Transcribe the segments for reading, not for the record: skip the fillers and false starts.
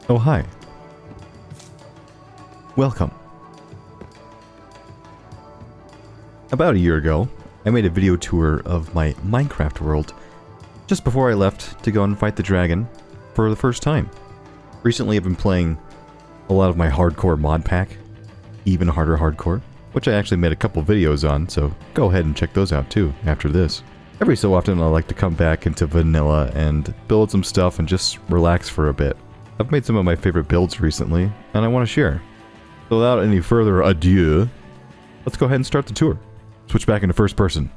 Oh, hi. Welcome. About a year ago, I made a video tour of my Minecraft world just before I left to go and fight the dragon for the first time. Recently I've been playing a lot of my hardcore mod pack, even harder hardcore, which I actually made a couple videos on, so go ahead and check those out too after this. Every so often I like to come back into vanilla and build some stuff and just relax for a bit. I've made some of my favorite builds recently, and I want to share. So without any further ado, let's go ahead and start the tour. Switch back into first person.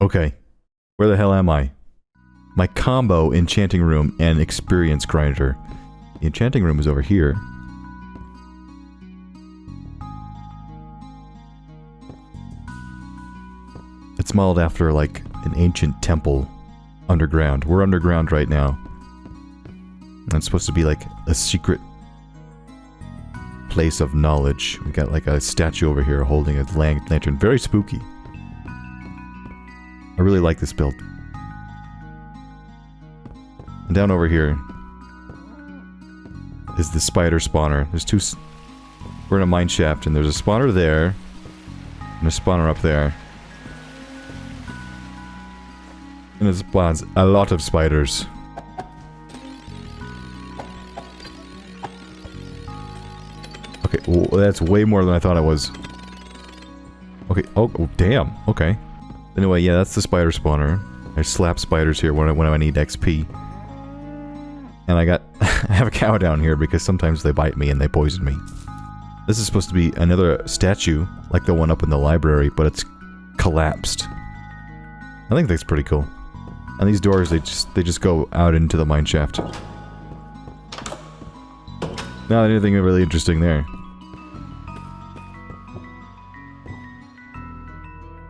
Okay, where the hell am I? My combo enchanting room and experience grinder. The enchanting room is over here. It's modeled after like an ancient temple underground. We're underground right now. And it's supposed to be like a secret place of knowledge. We got like a statue over here holding a lantern. Very spooky. I really like this build. And down over here is the spider spawner. There's two... We're in a mine shaft and there's a spawner there and a spawner up there. And it spawns a lot of spiders. Okay, well, that's way more than I thought it was. Okay, oh damn, okay. Anyway, yeah, that's the spider spawner. I slap spiders here when I need XP. And I have a cow down here because sometimes they bite me and they poison me. This is supposed to be another statue, like the one up in the library, but it's collapsed. I think that's pretty cool. And these doors, they just go out into the mine shaft. Not anything really interesting there.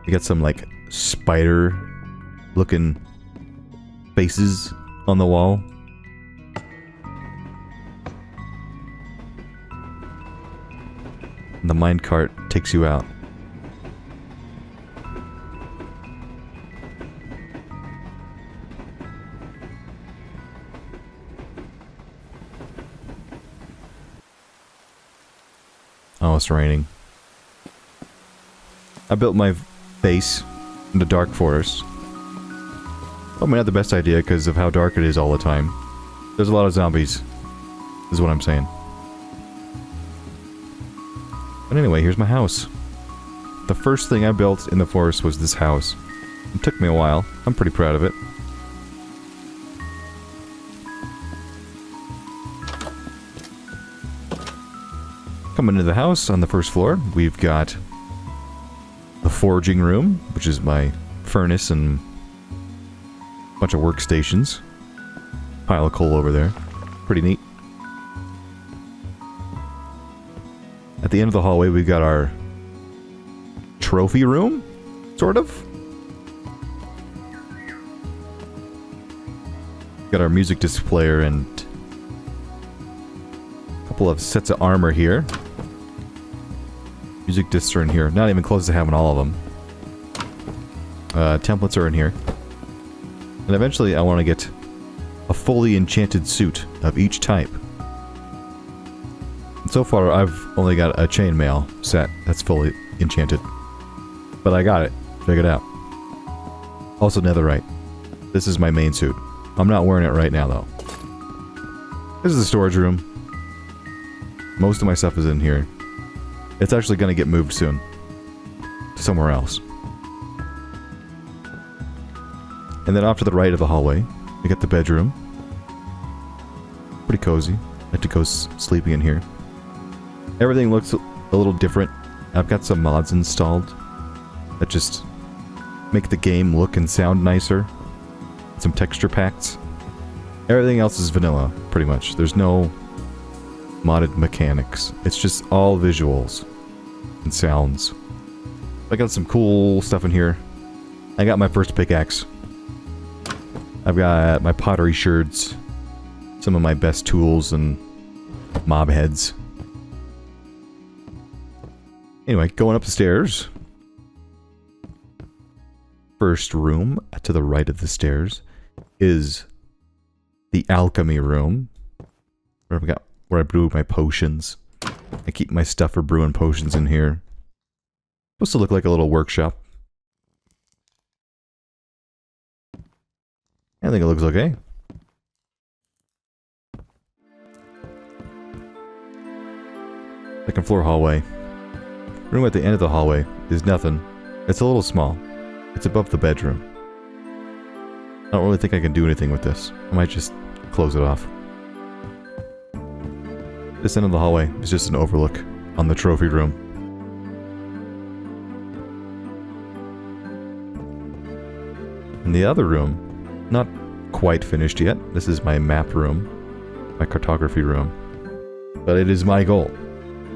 You got some, like, spider-looking faces on the wall. And the minecart takes you out. Oh, it's raining. I built my base in the dark forest. Probably not the best idea because of how dark it is all the time. There's a lot of zombies, is what I'm saying. But anyway, here's my house. The first thing I built in the forest was this house. It took me a while. I'm pretty proud of it. Coming into the house on the first floor, we've got the forging room, which is my furnace and a bunch of workstations. Pile of coal over there. Pretty neat. At the end of the hallway, we've got our trophy room, sort of. Got our music displayer and a couple of sets of armor here. Music discs are in here. Not even close to having all of them. Templates are in here. And eventually I want to get a fully enchanted suit of each type. And so far I've only got a chainmail set that's fully enchanted. But I got it. Check it out. Also netherite. This is my main suit. I'm not wearing it right now though. This is the storage room. Most of my stuff is in here. It's actually going to get moved soon. To somewhere else. And then off to the right of the hallway, we got the bedroom. Pretty cozy. I like to go sleeping in here. Everything looks a little different. I've got some mods installed that just make the game look and sound nicer. Some texture packs. Everything else is vanilla, pretty much. There's no modded mechanics. It's just all visuals and sounds. I got some cool stuff in here. I got my first pickaxe. I've got my pottery sherds. Some of my best tools and mob heads. Anyway, going up the stairs. First room to the right of the stairs is the alchemy room. where I brew my potions. I keep my stuff for brewing potions in here. Supposed to look like a little workshop. I think it looks okay. Second floor hallway. Room at the end of the hallway is nothing. It's a little small. It's above the bedroom. I don't really think I can do anything with this. I might just close it off. This end of the hallway is just an overlook on the trophy room. And the other room, not quite finished yet. This is my map room, my cartography room. But it is my goal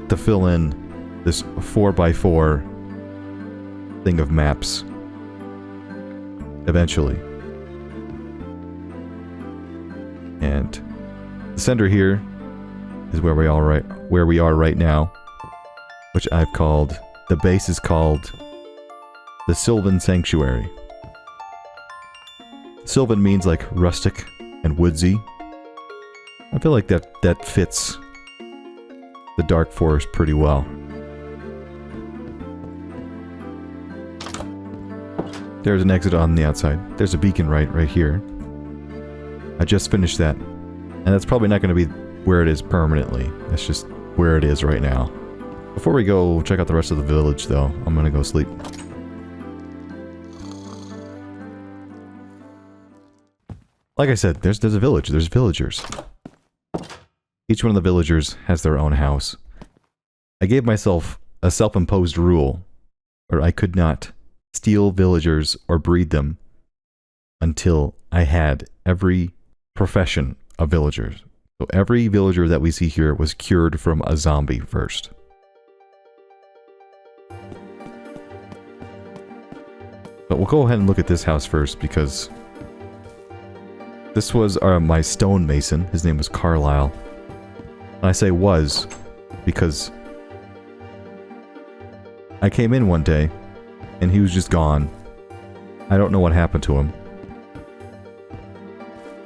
to fill in this 4x4 thing of maps eventually. And the center here is where we are right now, which I've called, the base is called the Sylvan Sanctuary. Sylvan means like rustic and woodsy. I feel like that fits the Dark Forest pretty well. There's an exit on the outside. There's a beacon right here. I just finished that. And that's probably not going to be where it is permanently. That's just where it is right now. Before we go check out the rest of the village, though, I'm going to go sleep. Like I said, there's a village. There's villagers. Each one of the villagers has their own house. I gave myself a self-imposed rule where I could not steal villagers or breed them until I had every profession of villagers. So every villager that we see here was cured from a zombie first. But we'll go ahead and look at this house first because this was my stonemason. His name was Carlisle. And I say was because I came in one day and he was just gone. I don't know what happened to him.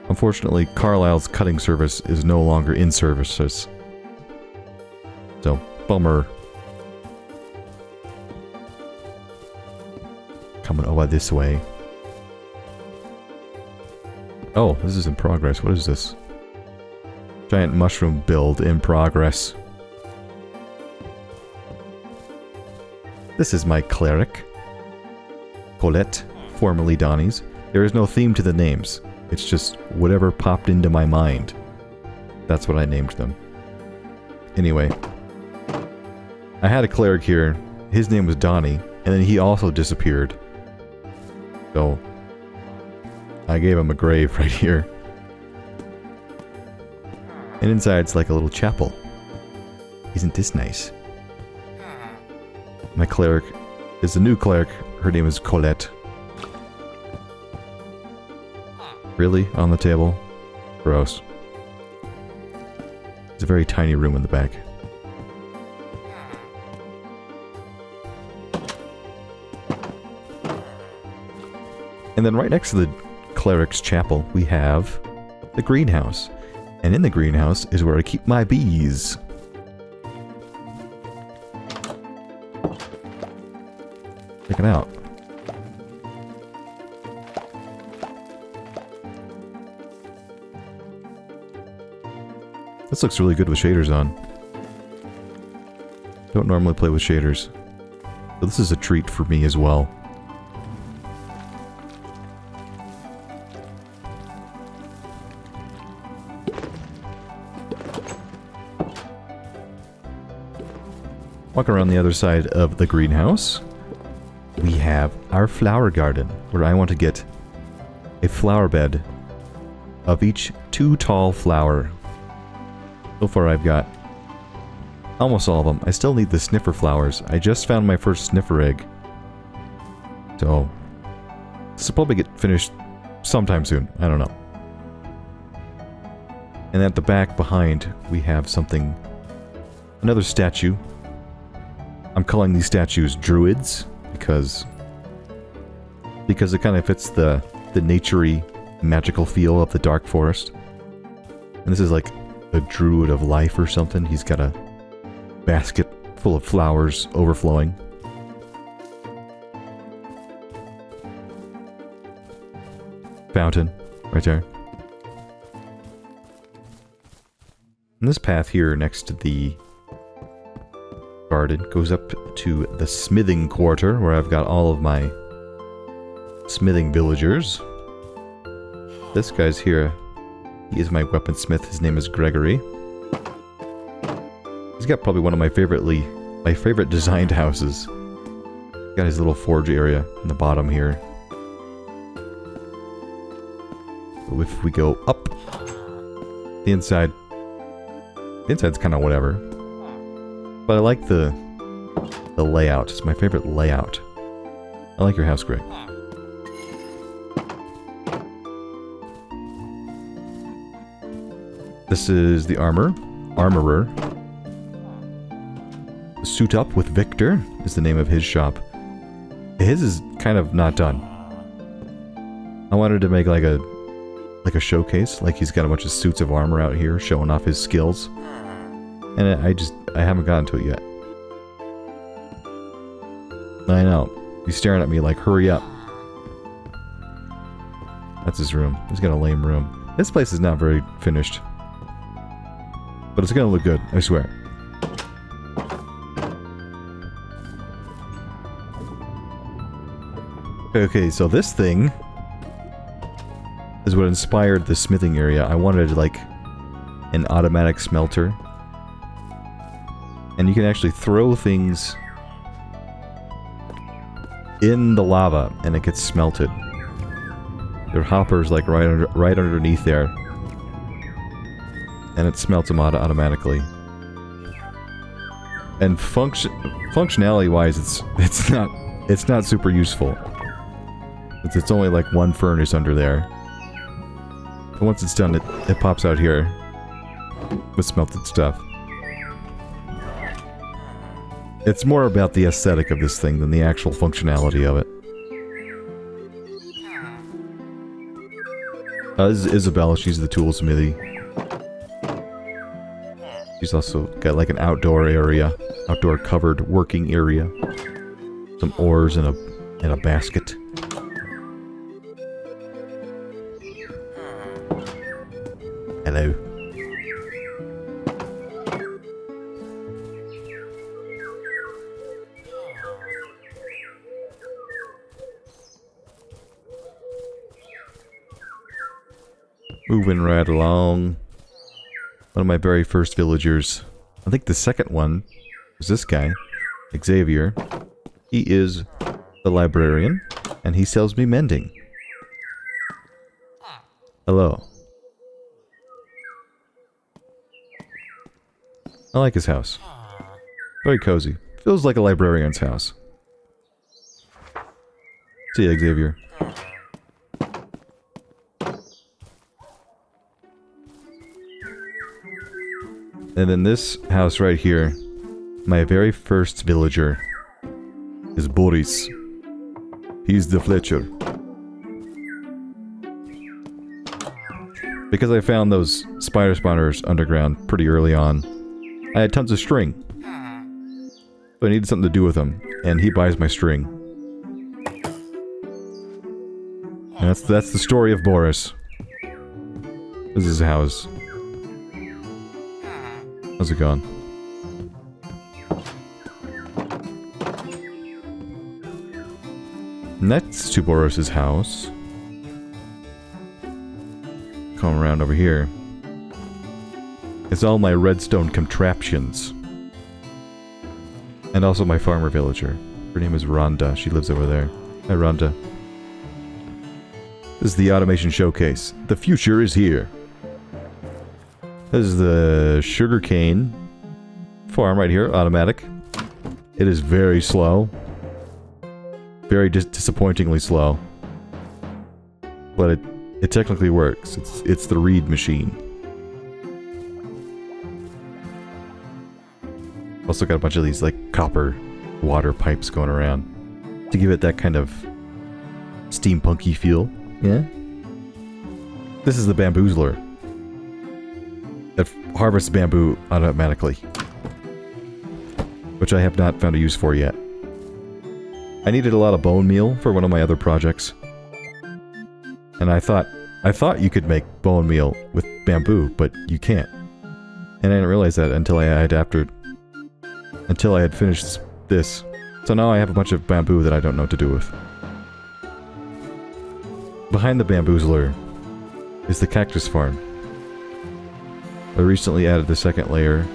Unfortunately, Carlisle's cutting service is no longer in services. So, bummer. Coming over this way. Oh, this is in progress. What is this? Giant mushroom build in progress. This is my cleric. Colette, formerly Donnie's. There is no theme to the names. It's just whatever popped into my mind. That's what I named them. Anyway. I had a cleric here. His name was Donnie. And then he also disappeared. So I gave him a grave right here. And inside it's like a little chapel. Isn't this nice? My cleric is the new cleric. Her name is Colette. Really? On the table? Gross. It's a very tiny room in the back. And then right next to the cleric's chapel, we have the greenhouse. And in the greenhouse is where I keep my bees. Check it out. This looks really good with shaders on. Don't normally play with shaders. So this is a treat for me as well. Walk around the other side of the greenhouse. We have our flower garden, where I want to get a flower bed of each 2 tall flower. So far I've got almost all of them. I still need the sniffer flowers. I just found my first sniffer egg. So this will probably get finished sometime soon. I don't know. And at the back behind we have something, another statue. I'm calling these statues druids because it kind of fits the naturey magical feel of the Dark Forest. And this is like a druid of life or something. He's got a basket full of flowers overflowing. Fountain, right there. And this path here next to the garden goes up to the smithing quarter, where I've got all of my smithing villagers. This guy's here. He is my weaponsmith. His name is Gregory. He's got probably one of my favorite designed houses. Got his little forge area in the bottom here. If we go up the inside's kind of whatever, but I like the layout. It's my favorite layout. I like your house, Greg. This is the armorer. Suit Up with Victor is the name of his shop. His is kind of not done. I wanted to make like a showcase, like he's got a bunch of suits of armor out here showing off his skills. And I haven't gotten to it yet. I know. He's staring at me like, hurry up. That's his room. He's got a lame room. This place is not very finished. But it's gonna look good, I swear. Okay, so this thing is what inspired the smithing area. I wanted, like, an automatic smelter. And you can actually throw things in the lava, and it gets smelted. There are hoppers, like, right underneath there. And it smelts them automatically. And functionality-wise, it's not super useful. It's only like one furnace under there. But once it's done, it pops out here with smelted stuff. It's more about the aesthetic of this thing than the actual functionality of it. This is Isabella. She's the toolsmithy. She's also got like an outdoor area, outdoor covered working area. Some ores and a basket. Hello. Moving right along. One of my very first villagers. I think the second one was this guy, Xavier. He is the librarian, and he sells me mending. Hello. I like his house. Very cozy. Feels like a librarian's house. See ya, Xavier. And then this house right here, my very first villager is Boris. He's the Fletcher. Because I found those spider spawners underground pretty early on, I had tons of string. So I needed something to do with them, and he buys my string. And that's the story of Boris. This is his house. How's it going? Next to Boris's house. Come around over here. It's all my redstone contraptions. And also my farmer villager. Her name is Rhonda. She lives over there. Hi, Rhonda. This is the automation showcase. The future is here. This is the sugarcane farm right here, automatic. It is very slow. Very disappointingly slow. But it technically works. It's the reed machine. Also got a bunch of these like copper water pipes going around to give it that kind of steampunky feel. Yeah. This is the bamboozler. that harvests bamboo automatically. Which I have not found a use for yet. I needed a lot of bone meal for one of my other projects. And I thought you could make bone meal with bamboo, but you can't. And I didn't realize that until I had finished this. So now I have a bunch of bamboo that I don't know what to do with. Behind the bamboozler is the cactus farm. I recently added the second layer.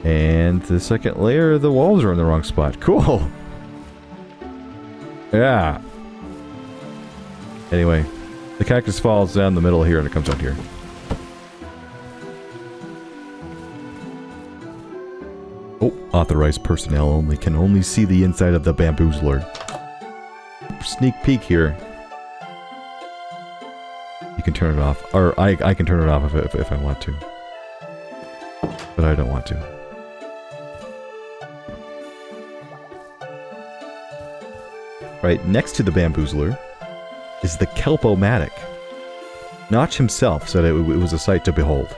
And the second layer, the walls are in the wrong spot. Cool! Yeah. Anyway, the cactus falls down the middle here and it comes out here. Oh, authorized personnel only can only see the inside of the bamboozler. Sneak peek here. You can turn it off. Or I can turn it off if I want to. But I don't want to. Right next to the bamboozler is the Kelp-O-Matic. Notch himself said it was a sight to behold.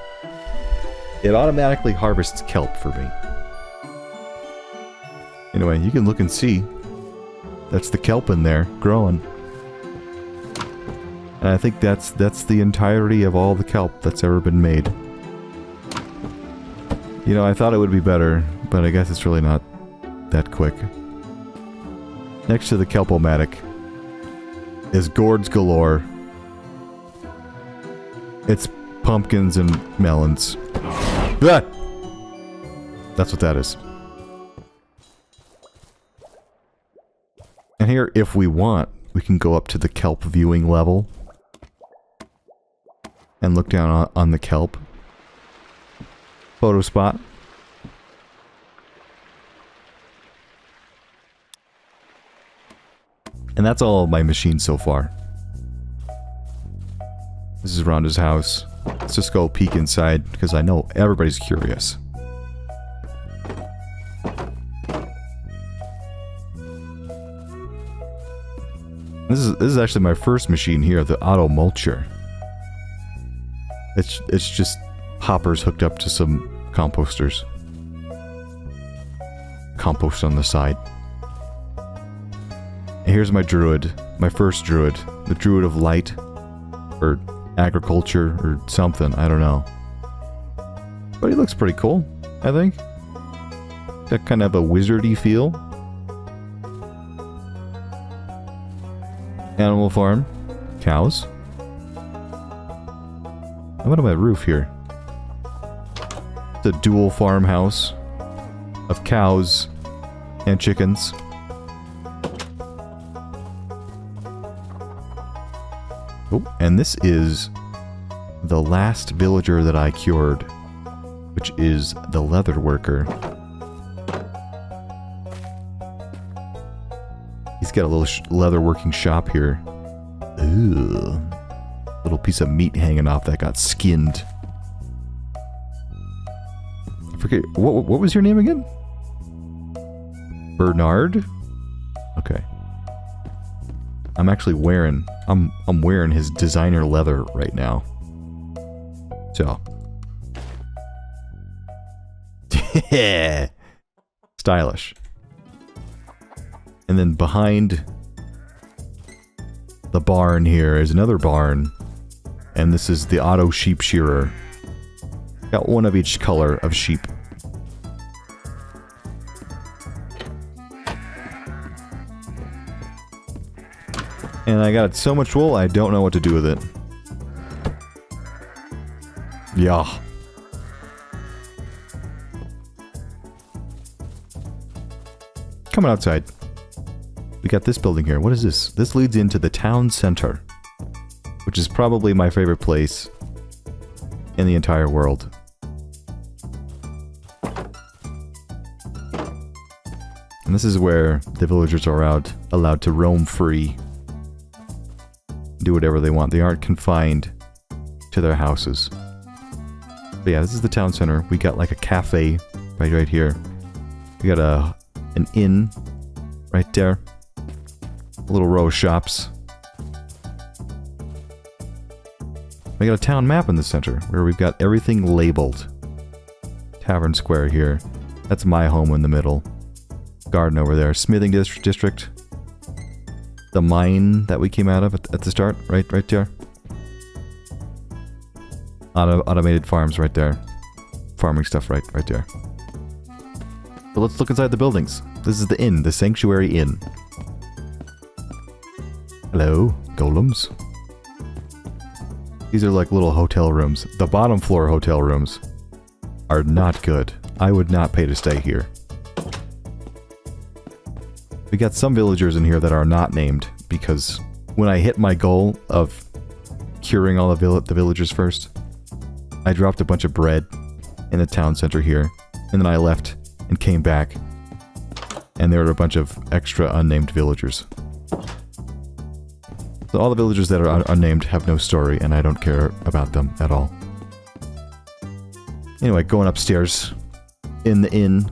It automatically harvests kelp for me. Anyway, you can look and see. That's the kelp in there, growing. And I think that's the entirety of all the kelp that's ever been made. You know, I thought it would be better, but I guess it's really not that quick. Next to the Kelp-O-Matic is gourds galore. It's pumpkins and melons. Ah! That's what that is. And here, if we want, we can go up to the kelp viewing level and look down on the kelp. Photo spot. And that's all of my machines so far. This is Rhonda's house. Let's just go peek inside, because I know everybody's curious. This is actually my first machine here, the Auto Mulcher. It's just hoppers hooked up to some composters. Compost on the side. And here's my druid, my first druid, the Druid of Light, or agriculture, or something, I don't know. But he looks pretty cool, I think. Got kind of a wizardy feel. Animal farm, cows. I'm on my roof here. It's a dual farmhouse of cows and chickens. Oh, and this is the last villager that I cured, which is the leather worker. He's got a little leather working shop here. Ooh. Little piece of meat hanging off that got skinned. I forget, what was your name again? Bernard? Okay. I'm actually wearing, I'm wearing his designer leather right now. So. Stylish. And then behind the barn here is another barn. And this is the Auto Sheep Shearer. Got one of each color of sheep. And I got so much wool, I don't know what to do with it. Yeah. Coming outside. We got this building here. What is this? This leads into the town center, which is probably my favorite place in the entire world. And this is where the villagers are allowed to roam free. Do whatever they want. They aren't confined to their houses. But yeah, this is the town center. We got like a cafe right here. We got an inn right there. A little row of shops. We got a town map in the center where we've got everything labeled. Tavern Square here. That's my home in the middle. Garden over there. Smithing District. The mine that we came out of at the start. Right there. Automated farms right there. Farming stuff right there. But let's look inside the buildings. This is the inn. The Sanctuary Inn. Hello, golems. These are like little hotel rooms. The bottom floor hotel rooms are not good. I would not pay to stay here. We got some villagers in here that are not named because when I hit my goal of curing all the villagers first, I dropped a bunch of bread in the town center here, and then I left and came back, and there were a bunch of extra unnamed villagers. So all the villagers that are unnamed have no story, and I don't care about them at all. Anyway, going upstairs in the inn,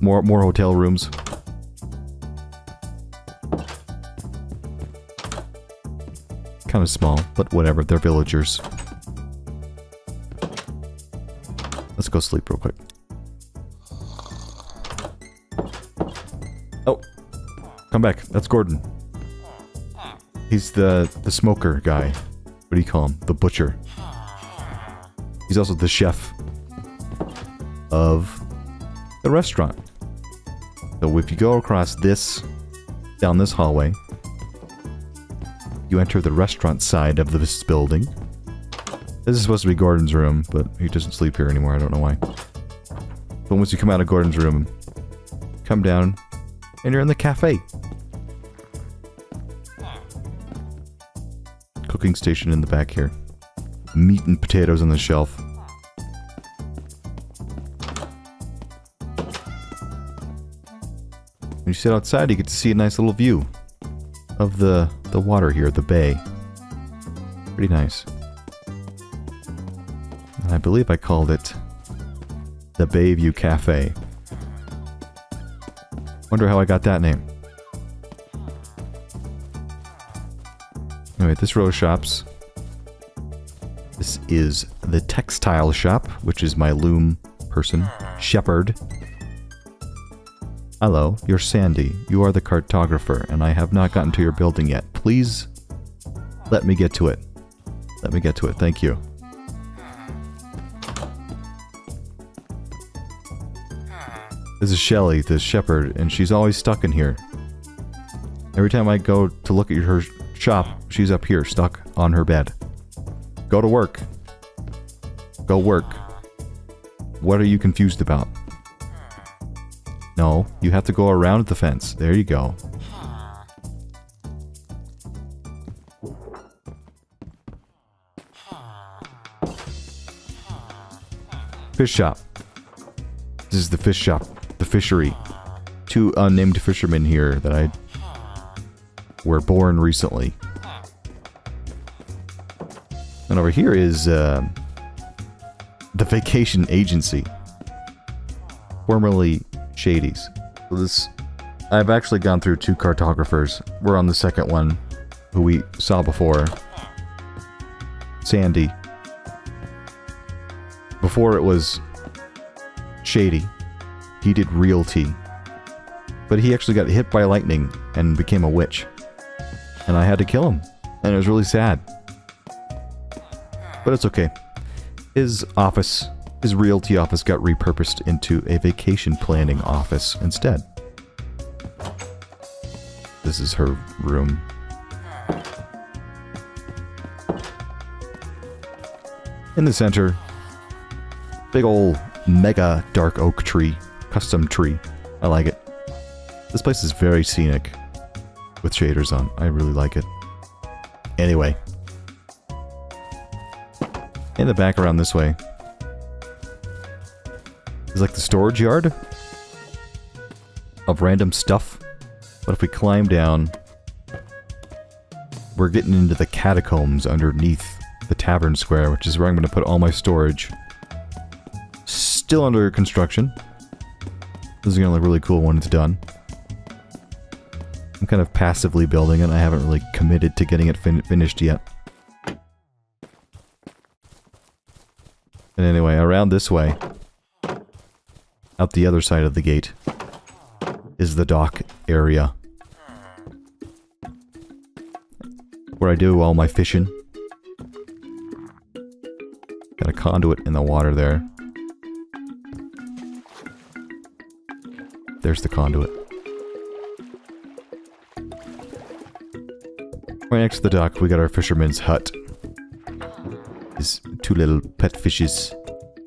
more hotel rooms. Kind of small, but whatever, they're villagers. Let's go sleep real quick. Oh, come back. That's Gordon. He's the smoker guy. What do you call him? The butcher. He's also the chef of the restaurant. So if you go across this, down this hallway, you enter the restaurant side of this building. This is supposed to be Gordon's room, but he doesn't sleep here anymore. I don't know why. But once you come out of Gordon's room, come down, and you're in the cafe. Cooking station in the back here. Meat and potatoes on the shelf. When you sit outside, you get to see a nice little view of the water here, the bay. Pretty nice. And I believe I called it the Bayview Cafe. Wonder how I got that name. Anyway, this row of shops. This is the textile shop, which is my loom person, Shepherd. Hello, you're Sandy. You are the cartographer, and I have not gotten to your building yet. Please let me get to it. Let me get to it. Thank you. This is Shelly, the shepherd, and she's always stuck in here. Every time I go to look at her shop, she's up here, stuck on her bed. Go to work. Go work. What are you confused about? No, you have to go around the fence. There you go. Fish shop. This is the fish shop. The fishery. 2 unnamed fishermen here that were born recently. And over here is the vacation agency. Formerly Shady's. So this, I've actually gone through 2 cartographers. We're on the second one, who we saw before. Sandy. Before it was Shady. He did realty. But he actually got hit by lightning and became a witch. And I had to kill him. And it was really sad. But it's okay. His office, his realty office, got repurposed into a vacation planning office instead. This is her room. In the center, big old mega dark oak tree. Custom tree. I like it. This place is very scenic. With shaders on. I really like it. Anyway. In the back around this way is like the storage yard of random stuff. But if we climb down, we're getting into the catacombs underneath the tavern square, which is where I'm going to put all my storage. Still under construction. This is going to look really cool when it's done. I'm kind of passively building it. I haven't really committed to getting it finished yet. And anyway, around this way, out the other side of the gate, is the dock area. Where I do all my fishing. Got a conduit in the water there. There's the conduit. Right next to the dock, we got our fisherman's hut. His two little pet fishes,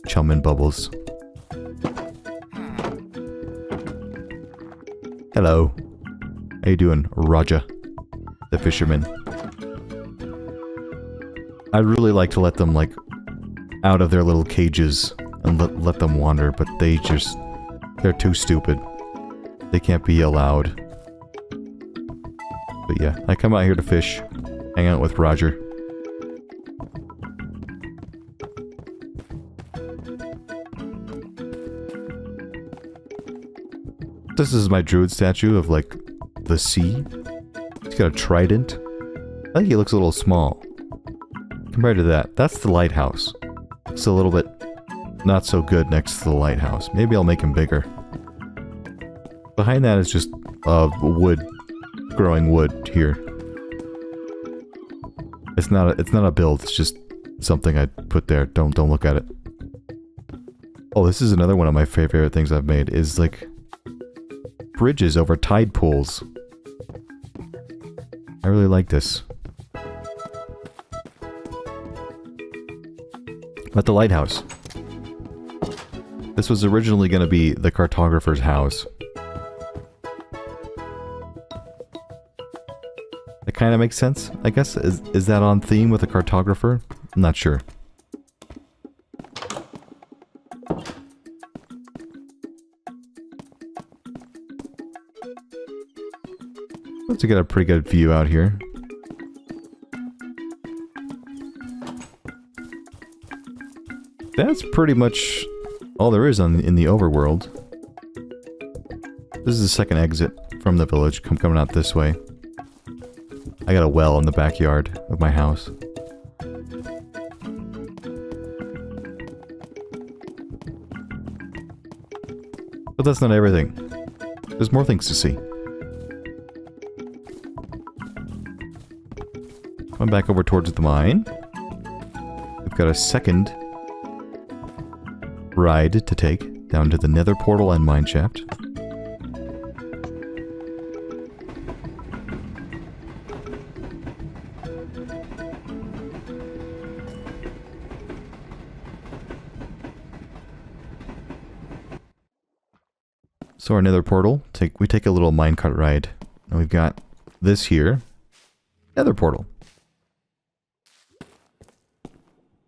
Chum and Bubbles. Hello. How you doing, Roger, the fisherman? I'd really like to let them, like, out of their little cages and let them wander, but they're too stupid. They can't be allowed. But yeah, I come out here to fish, hang out with Roger. This is my druid statue of, like, the sea. He's got a trident. I think he looks a little small. Compared to that, that's the lighthouse. It's a little bit not so good next to the lighthouse. Maybe I'll make him bigger. Behind that is just wood, growing wood here. It's not a build. It's just something I put there. Don't look at it. Oh, this is another one of my favorite things I've made. Is like bridges over tide pools. I really like this. At the lighthouse. This was originally going to be the cartographer's house. It kind of makes sense, I guess. Is that on theme with a cartographer? I'm not sure. Let's get a pretty good view out here. That's pretty much all there is in the overworld. This is the second exit from the village, coming out this way. I got a well in the backyard of my house. But that's not everything. There's more things to see. Come back over towards the mine. We've got a second ride to take down to the nether portal and mineshaft. So our nether portal, we take a little minecart ride. And we've got this here. Nether portal.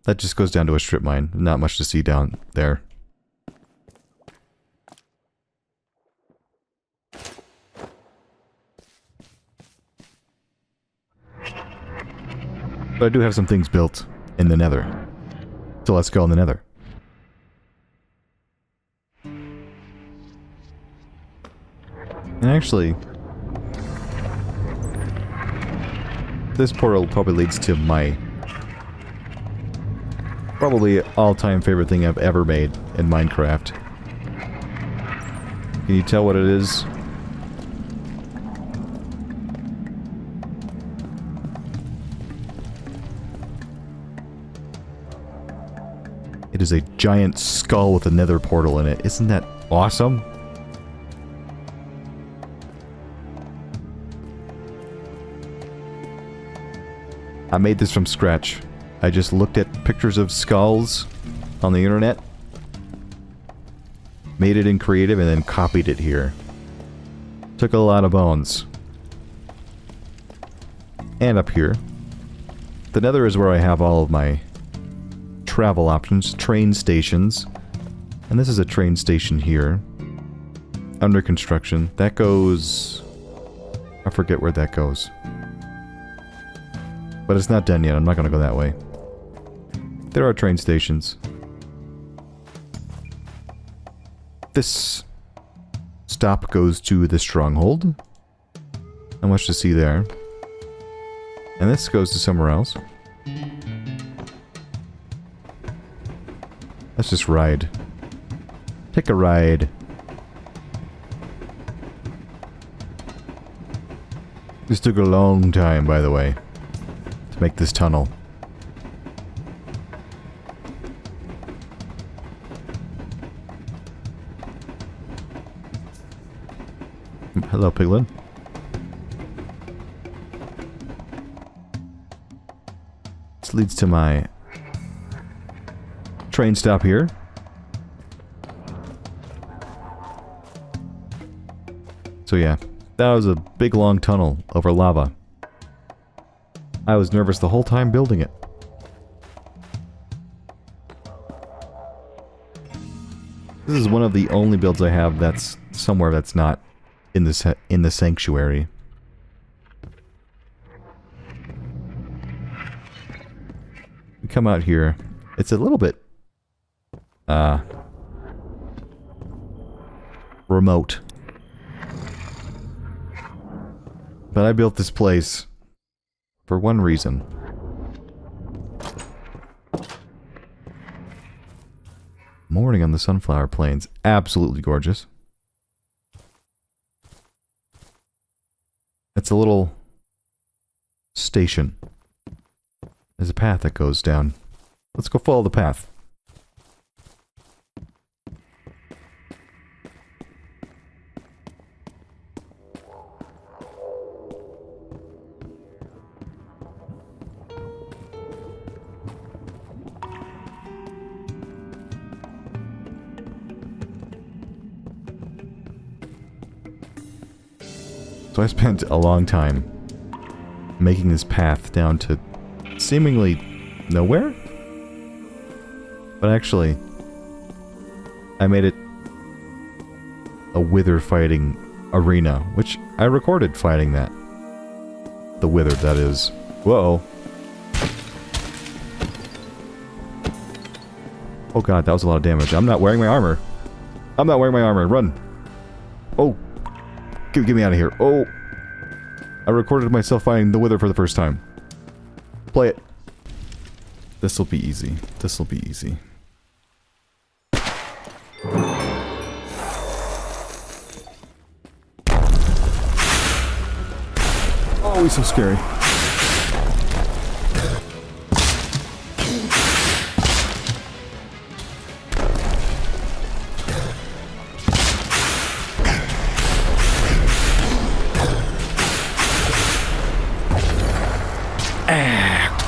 That just goes down to a strip mine. Not much to see down there. But I do have some things built in the nether. So let's go in the nether. And actually, this portal probably leads to my probably all-time favorite thing I've ever made in Minecraft. Can you tell what it is? It is a giant skull with a nether portal in it. Isn't that awesome? I made this from scratch. I just looked at pictures of skulls on the internet, made it in creative, and then copied it here. Took a lot of bones. And up here. The nether is where I have all of my travel options, train stations. And this is a train station here. Under construction. That goes... I forget where that goes. But it's not done yet. I'm not going to go that way. There are train stations. This stop goes to the stronghold. Not much to see there. And this goes to somewhere else. Let's just ride. Take a ride. This took a long time, by the way, to make this tunnel. Hello, Piglin. This leads to my train stop here. So yeah, that was a big long tunnel over lava. I was nervous the whole time building it. This is one of the only builds I have that's somewhere that's not in the sanctuary. We come out here. It's a little bit remote. But I built this place for one reason. Morning on the Sunflower Plains. Absolutely gorgeous. It's a little station. There's a path that goes down. Let's go follow the path. So I spent a long time making this path down to seemingly nowhere? But actually, I made it a wither fighting arena, which I recorded fighting that. The wither, that is. Whoa. Oh god, that was a lot of damage. I'm not wearing my armor. I'm not wearing my armor. Run. Oh. Get me out of here. Oh. I recorded myself fighting the wither for the first time. Play it. This'll be easy. This'll be easy. Oh, he's so scary.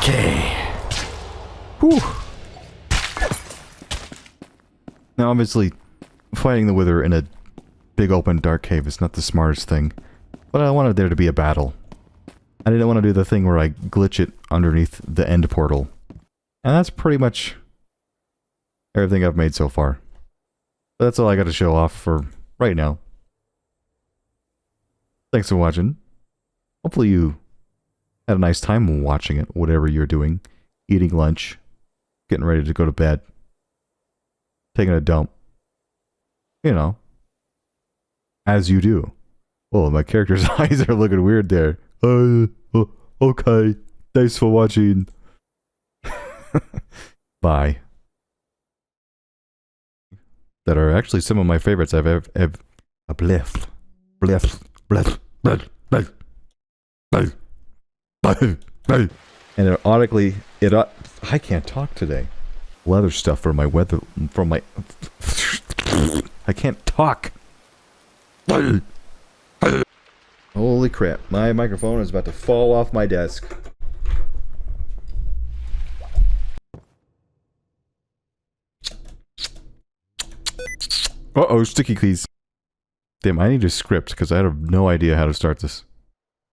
Okay. Whew. Now, obviously, fighting the wither in a big open dark cave is not the smartest thing, but I wanted there to be a battle. I didn't want to do the thing where I glitch it underneath the end portal. And that's pretty much everything I've made so far. But that's all I got to show off for right now. Thanks for watching. Hopefully you had a nice time watching it, whatever you're doing. Eating lunch, getting ready to go to bed, taking a dump. You know. As you do. Oh, my character's eyes are looking weird there. Okay. Thanks for watching. Bye. That are actually some of my favorites I've ever... Bliff. Bliff. Bliff. Bliff. Bliff. Bliff. Bliff. And erotically... I can't talk today. Leather stuff for my weather... From my... I can't talk. Holy crap, my microphone is about to fall off my desk. Uh-oh, sticky keys. Damn, I need a script because I have no idea how to start this.